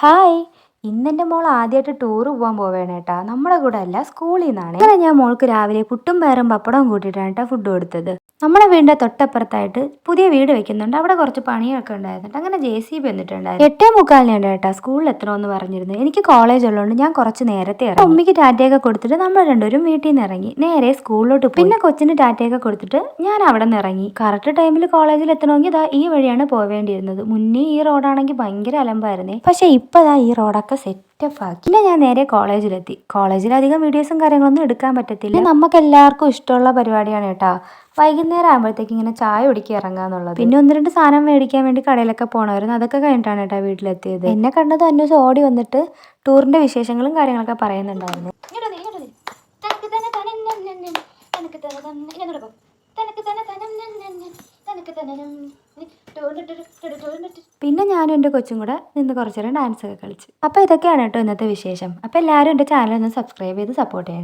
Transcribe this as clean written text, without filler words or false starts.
Hi, ഇന്നെൻ്റെ മോൾ ആദ്യമായിട്ട് tour പോകാൻ പോവേണ് കേട്ടാ. നമ്മുടെ കൂടെ അല്ല, സ്കൂളിൽ നിന്നാണ്. അങ്ങനെ ഞാൻ മോൾക്ക് രാവിലെ പുട്ടും പയറും പപ്പടവും കൂട്ടിയിട്ടാണ് കേട്ടോ ഫുഡ് കൊടുത്തത്. നമ്മുടെ വീടിൻ്റെ തൊട്ടപ്പുറത്തായിട്ട് പുതിയ വീട് വെക്കുന്നുണ്ട്. അവിടെ കുറച്ച് പണിയൊക്കെ ഉണ്ടായിരുന്നുണ്ട്. അങ്ങനെ JCB വന്നിട്ടുണ്ടായിരുന്നു. 8:45 കേട്ടാ സ്കൂളിൽ എത്തണമെന്ന് പറഞ്ഞിരുന്നു. എനിക്ക് കോളേജ് ഉള്ളതുകൊണ്ട് ഞാൻ കുറച്ച് നേരത്തെ ഇറങ്ങി. ഉമ്മിക്ക് ടാറ്റയൊക്കെ കൊടുത്തിട്ട് നമ്മൾ രണ്ടുപേരും വീട്ടിൽ നിന്ന് ഇറങ്ങി നേരെ സ്കൂളിലോട്ട് പോയി. പിന്നെ കൊച്ചിന് ടാറ്റയൊക്കെ കൊടുത്തിട്ട് ഞാൻ അവിടെ നിന്ന് ഇറങ്ങി. കറക്റ്റ് ടൈമിൽ കോളേജിൽ എത്തണമെങ്കിൽ ഇതാ ഈ വഴിയാണ് പോവേണ്ടിയിരുന്നത്. മുന്നേ ഈ റോഡാണെങ്കിൽ ഭയങ്കര അലമ്പായിരുന്നേ. പക്ഷെ ഇപ്പതാ ഈ റോഡൊക്കെ സെറ്റപ്പ് ആക്കി. പിന്നെ ഞാൻ നേരെ കോളേജിലെത്തി. കോളേജിൽ അധികം വീഡിയോസും കാര്യങ്ങളൊന്നും എടുക്കാൻ പറ്റത്തില്ല. നമുക്ക് എല്ലാവർക്കും ഇഷ്ടമുള്ള പരിപാടിയാണ് കേട്ടാ. വൈകുന്നേരം ആകുമ്പോഴത്തേക്ക് ഇങ്ങനെ ചായ കുടിക്കുക ഇറങ്ങാന്നുള്ളത്. പിന്നെ 1-2 സാധനം മേടിക്കാൻ വേണ്ടി കടയിലൊക്കെ പോകണമായിരുന്നു. അതൊക്കെ കഴിഞ്ഞിട്ടാണ് കേട്ടോ വീട്ടിലെത്തിയത്. എന്നെ കണ്ടത് അന്വേഷിച്ച് ഓടി വന്നിട്ട് ടൂറിന്റെ വിശേഷങ്ങളും കാര്യങ്ങളൊക്കെ പറയുന്നുണ്ടായിരുന്നു. പിന്നെ ഞാനും എൻ്റെ കൊച്ചും കൂടെ നിന്ന് കുറച്ചു നേരം ഡാൻസ് ഒക്കെ കളിച്ചു. അപ്പോൾ ഇതൊക്കെയാണ് കേട്ടോ ഇന്നത്തെ വിശേഷം. അപ്പോൾ എല്ലാവരും എൻ്റെ ചാനൽ ഒന്ന് സബ്സ്ക്രൈബ് ചെയ്ത് സപ്പോർട്ട് ചെയ്യണം.